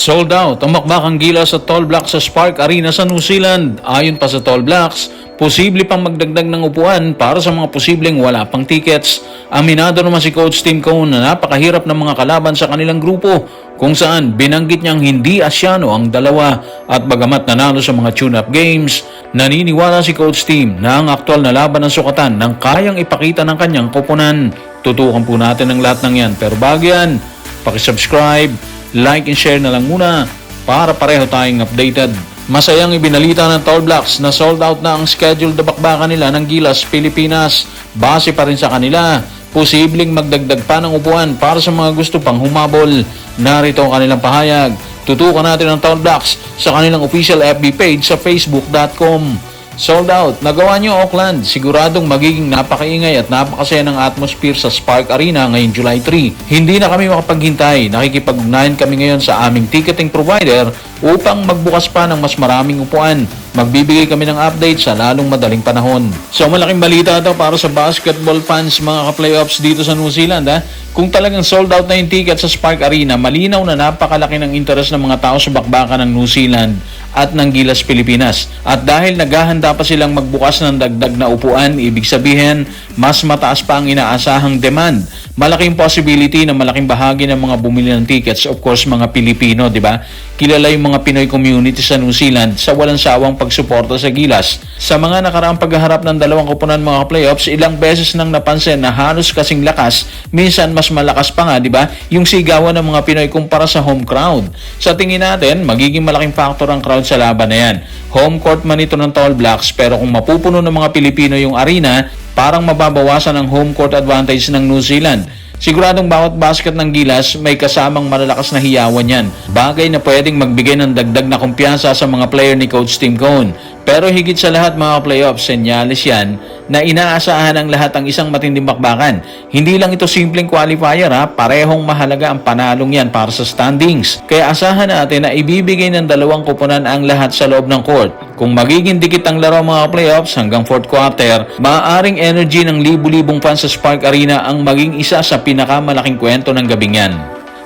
Sold out ang makbakang Gilas sa Tall Blacks sa Spark Arena sa New Zealand. Ayon pa sa Tall Blacks, posible pang magdagdag ng upuan para sa mga posibleng wala pang tickets. Aminado naman si Coach Tim Cone na napakahirap ng mga kalaban sa kanilang grupo, kung saan binanggit niyang hindi Asyano ang dalawa, at bagamat nanalo sa mga tune-up games, naniniwala si Coach Tim na ang aktual na laban ng sukatan nang kayang ipakita ng kanyang koponan. Tutukan po natin ang lahat ng yan, pero bago yan, pakisubscribe, like and share na lang muna para pareho tayong updated. Masayang ibinalita ng Tall Blacks na sold out na ang scheduled na bakbakan nila ng Gilas, Pilipinas. Base pa rin sa kanila, posibleng magdagdag pa ng upuan para sa mga gusto pang humabol. Narito ang kanilang pahayag. Tutukan natin ang Tall Blacks sa kanilang official FB page sa facebook.com. Sold out. Nagawa niyo Auckland. Siguradong magiging napakaingay at napakasaya ng atmosphere sa Spark Arena ngayong July 3. Hindi na kami makapaghintay. Nakikipag-ugnayan kami ngayon sa aming ticketing provider upang magbukas pa ng mas maraming upuan. Magbibigay kami ng update sa lalong madaling panahon. So malaking balita ito para sa basketball fans, mga ka-playoffs dito sa New Zealand. Kung talagang sold out na yung ticket sa Spark Arena, malinaw na napakalaki ng interest ng mga tao sa bakbakan ng New Zealand at ng Gilas, Pilipinas. At dahil naghahanda pa silang magbukas ng dagdag na upuan, ibig sabihin, mas mataas pa ang inaasahang demand. Malaking possibility na malaking bahagi ng mga bumili ng tickets, of course, mga Pilipino, di ba? Kilala yung mga Pinoy community sa New Zealand sa walang sawang pagsuporta sa Gilas. Sa mga nakaraang paghaharap ng dalawang koponan, mga playoffs, ilang beses nang napansin na halos kasing lakas, minsan mas malakas pa nga, di ba? Yung sigawan ng mga Pinoy kumpara sa home crowd. Sa tingin natin, magiging malaking factor ang crowd sa laban na yan. Home court man ito ng Tall Blacks, pero kung mapupuno ng mga Pilipino yung arena, parang mababawasan ang home court advantage ng New Zealand. Siguradong bawat basket ng Gilas may kasamang malalakas na hiyawan yan. Bagay na pwedeng magbigay ng dagdag na kumpiyansa sa mga player ni Coach Tim Cone. Pero higit sa lahat, mga playoffs, senyales yan na inaasahan ng lahat ang isang matinding bakbakan. Hindi lang ito simpleng qualifier, parehong mahalaga ang panalong yan para sa standings. Kaya asahan natin na ibibigay ng dalawang koponan ang lahat sa loob ng court. Kung magiging dikit ang laro, mga playoffs hanggang fourth quarter, maaaring energy ng libu-libong fans sa Spark Arena ang maging isa sa pinakamalaking kwento ng gabing yan.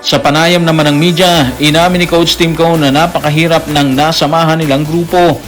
Sa panayam naman ng media, inamin ni Coach Tim Cone na napakahirap ng nasamahan nilang grupo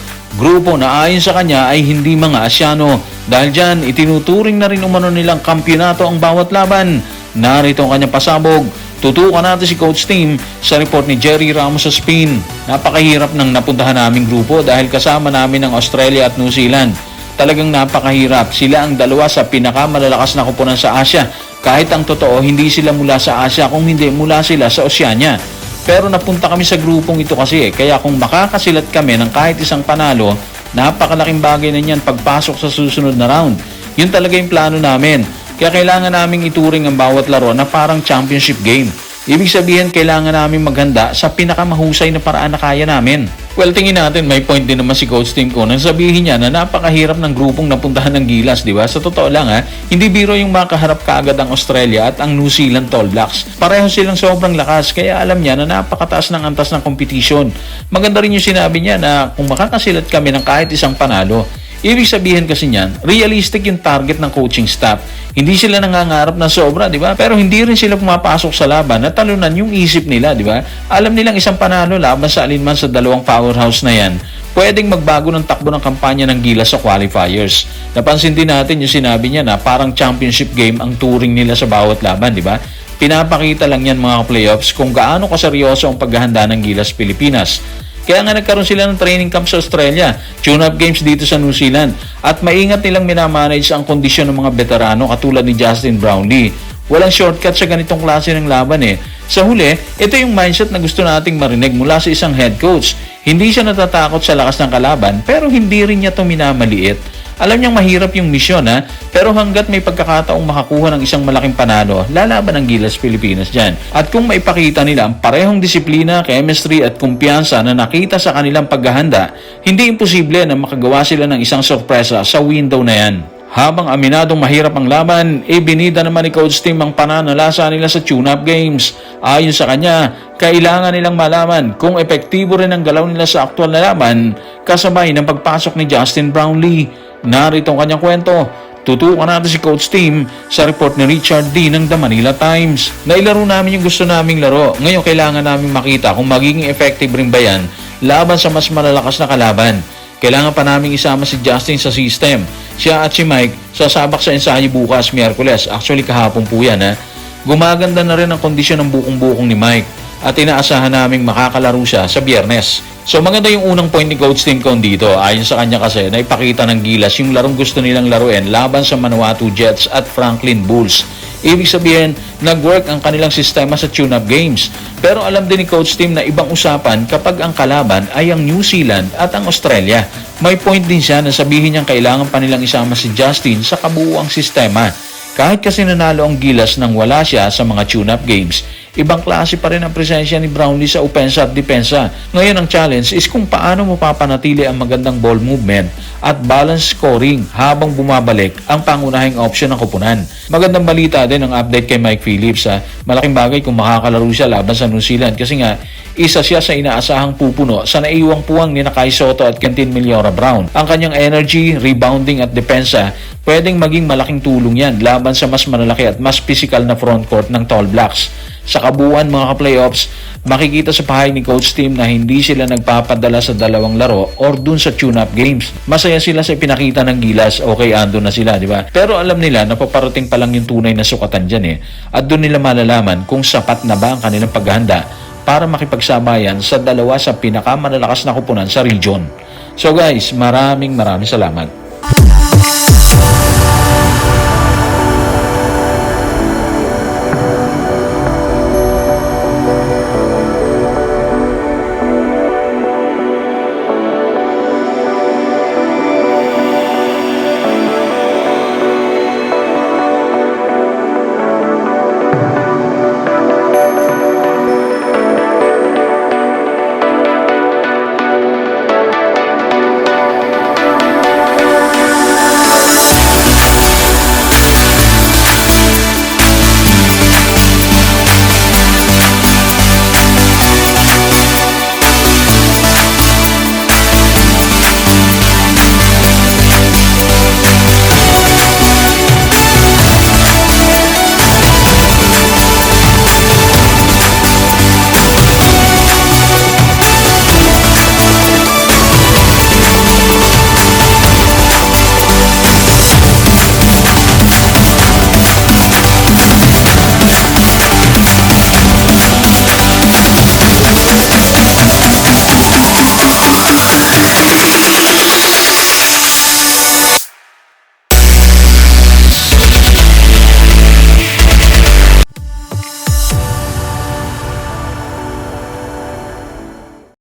na ayon sa kanya ay hindi mga Asyano. Dahil dyan, itinuturing na rin umano nilang kampyonato ang bawat laban. Narito ang kanyang pasabog. Tutukan natin si Coach Tim sa report ni Jerry Ramos sa Spain. Napakahirap ng napuntahan naming grupo dahil kasama namin ang Australia at New Zealand. Talagang napakahirap. Sila ang dalawa sa pinakamalalakas na koponan sa Asia. Kahit ang totoo, hindi sila mula sa Asia, kung hindi mula sila sa Oceania. Pero napunta kami sa grupong ito kasi, kaya kung makakasilat kami ng kahit isang panalo, napakalaking bagay na niyan pagpasok sa susunod na round. Yun talaga yung plano namin. Kaya kailangan naming ituring ang bawat laro na parang championship game. Ibig sabihin, kailangan namin maghanda sa pinakamahusay na paraan na kaya namin. Well, tingin natin, may point din naman si Coach Tim Cone nang sabihin niya na napakahirap ng grupong napuntahan ng Gilas, di ba? Sa totoo lang, hindi biro yung makaharap kaagad ang Australia at ang New Zealand Tall Blacks. Pareho silang sobrang lakas, kaya alam niya na napakataas ng antas ng kompetisyon. Maganda rin yung sinabi niya na kung makakasilat kami ng kahit isang panalo, ibig sabihin kasi niyan, realistic yung target ng coaching staff. Hindi sila nangangarap na sobra, di ba? Pero hindi rin sila pumapasok sa laban na talunan yung isip nila, di ba? Alam nilang isang panalo laban sa alinman sa dalawang powerhouse na yan, pwedeng magbago ng takbo ng kampanya ng Gilas sa qualifiers. Napansin din natin yung sinabi niya na parang championship game ang turing nila sa bawat laban, di ba? Pinapakita lang yan, mga playoffs, kung gaano kaseryoso ang paghahanda ng Gilas, Pilipinas. Kaya nga nagkaroon sila ng training camp sa Australia, tune-up games dito sa New Zealand, at maingat nilang minamanage ang kondisyon ng mga veterano katulad ni Justin Brownlee. Walang shortcut sa ganitong klase ng laban . Sa huli, ito yung mindset na gusto nating marinig mula sa isang head coach. Hindi siya natatakot sa lakas ng kalaban, pero hindi rin niya ito minamaliit. Alam niyang mahirap yung misyon, pero hanggat may pagkakataong makakuha ng isang malaking panalo, lalaban ang Gilas, Pilipinas dyan. At kung maipakita nila ang parehong disiplina, chemistry at kumpiyansa na nakita sa kanilang paghahanda, hindi imposible na makagawa sila ng isang sorpresa sa window na yan. Habang aminadong mahirap ang laban, ibinida naman ni Coach Tim ang pananalasa nila sa tune-up games. Ayon sa kanya, kailangan nilang malaman kung epektibo rin ang galaw nila sa aktual na laban kasabay ng pagpasok ni Justin Brownlee. Narito ang kanyang kwento. Tutukan natin si Coach Tim sa report ni Richard D. ng The Manila Times. Nailaro namin yung gusto naming laro. Ngayon kailangan namin makita kung magiging effective rin ba yan laban sa mas malalakas na kalaban. Kailangan pa namin isama si Justin sa system. Siya at si Mike sasabak sa ensayo bukas, Miyerkules. Actually kahapon po yan ha. Gumaganda na rin ang kondisyon ng bukong-bukong ni Mike at inaasahan naming makakalaro siya sa Biyernes. So maganda yung unang point ni Coach Tim Cone dito. Ayon sa kanya kasi na ipakita ng Gilas yung larong gusto nilang laruin laban sa Manawatu Jets at Franklin Bulls. Ibig sabihin, nag-work ang kanilang sistema sa tune-up games. Pero alam din ni Coach Tim na ibang usapan kapag ang kalaban ay ang New Zealand at ang Australia. May point din siya na sabihin niyang kailangan pa nilang isama si Justin sa kabuuang sistema. Kahit kasi nanalo ang Gilas nang wala siya sa mga tune-up games, ibang klase pa rin ang presensya ni Brownlee sa opensa at depensa. Ngayon ang challenge is kung paano mapapanatili ang magandang ball movement at balance scoring habang bumabalik ang pangunahing option ng kupunan. Magandang balita din ang update kay Mike Phillips. Malaking bagay kung makakalaro siya laban sa New Zealand kasi nga isa siya sa inaasahang pupuno sa naiwang puwang ni Kai Sotto at Quintin Millora Brown. Ang kanyang energy, rebounding at depensa pwedeng maging malaking tulong yan laban sa mas malalaki at mas physical na frontcourt ng Tall Blacks. Sa kabuuan mga ka-playoffs, makikita sa pahay ni Coach Tim na hindi sila nagpapadala sa dalawang laro or dun sa tune-up games. Masaya sila sa pinakita ng Gilas, okay, ando na sila, di ba? Pero alam nila na paparating pa lang yung tunay na sukatan dyan At dun nila malalaman kung sapat na ba ang kanilang paghahanda para makipagsabayan sa dalawa sa pinakamalalakas na kupunan sa region. So guys, maraming salamat.